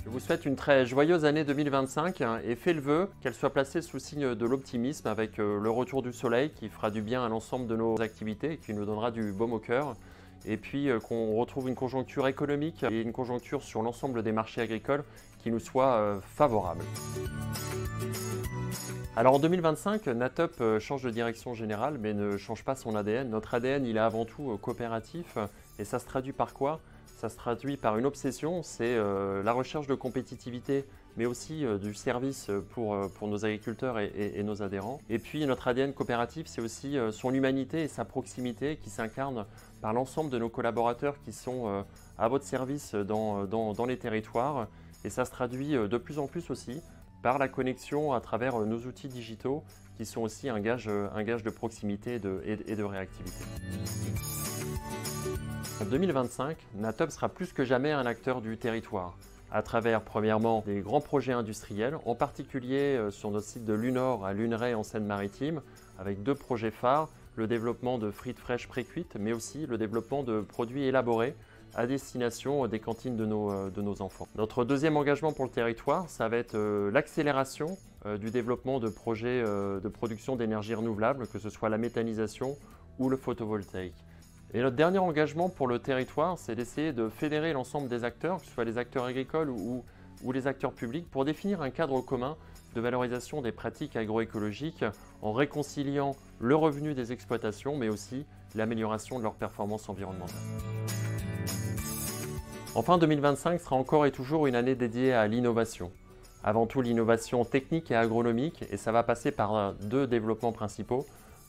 Je vous souhaite une très joyeuse année 2025 et fais le vœu qu'elle soit placée sous signe de l'optimisme avec le retour du soleil qui fera du bien à l'ensemble de nos activités et qui nous donnera du baume au cœur. Et puis qu'on retrouve une conjoncture économique et une conjoncture sur l'ensemble des marchés agricoles qui nous soit favorable. Alors en 2025, Natup change de direction générale mais ne change pas son ADN. Notre ADN, il est avant tout coopératif et ça se traduit par quoi? Ça se traduit par une obsession, c'est la recherche de compétitivité, mais aussi du service pour nos agriculteurs et nos adhérents. Et puis notre ADN coopératif, c'est aussi son humanité et sa proximité qui s'incarnent par l'ensemble de nos collaborateurs qui sont à votre service dans les territoires. Et ça se traduit de plus en plus aussi par la connexion à travers nos outils digitaux qui sont aussi un gage de proximité et de réactivité. En 2025, Natup sera plus que jamais un acteur du territoire, à travers premièrement des grands projets industriels, en particulier sur notre site de Lunor à Luneray en Seine-Maritime, avec 2 projets phares, le développement de frites fraîches pré-cuites, mais aussi le développement de produits élaborés à destination des cantines de nos enfants. Notre deuxième engagement pour le territoire, ça va être l'accélération du développement de projets de production d'énergie renouvelable, que ce soit la méthanisation ou le photovoltaïque. Et notre dernier engagement pour le territoire, c'est d'essayer de fédérer l'ensemble des acteurs, que ce soit les acteurs agricoles ou les acteurs publics, pour définir un cadre commun de valorisation des pratiques agroécologiques en réconciliant le revenu des exploitations, mais aussi l'amélioration de leur performance environnementale. Enfin, 2025 sera encore et toujours une année dédiée à l'innovation. Avant tout l'innovation technique et agronomique, et ça va passer par 2 développements principaux.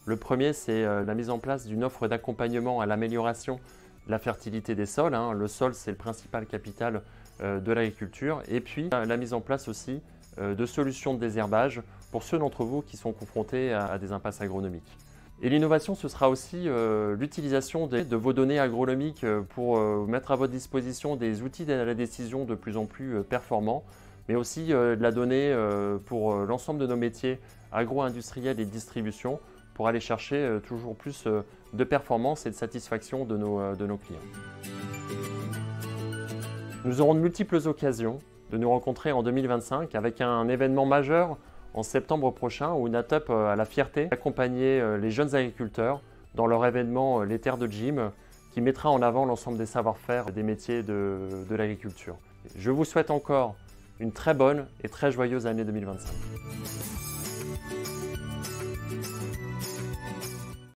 Le premier, c'est la mise en place d'une offre d'accompagnement à l'amélioration de la fertilité des sols. Le sol, c'est le principal capital de l'agriculture. Et puis, la mise en place aussi de solutions de désherbage pour ceux d'entre vous qui sont confrontés à des impasses agronomiques. Et l'innovation, ce sera aussi l'utilisation de vos données agronomiques pour mettre à votre disposition des outils à la décision de plus en plus performants, mais aussi de la donnée pour l'ensemble de nos métiers agro-industriels et de distribution pour aller chercher toujours plus de performance et de satisfaction de nos clients. Nous aurons de multiples occasions de nous rencontrer en 2025 avec un événement majeur en septembre prochain où Natup a la fierté d'accompagner les jeunes agriculteurs dans leur événement Les Terres de Jim qui mettra en avant l'ensemble des savoir-faire des métiers de l'agriculture. Je vous souhaite encore une très bonne et très joyeuse année 2025.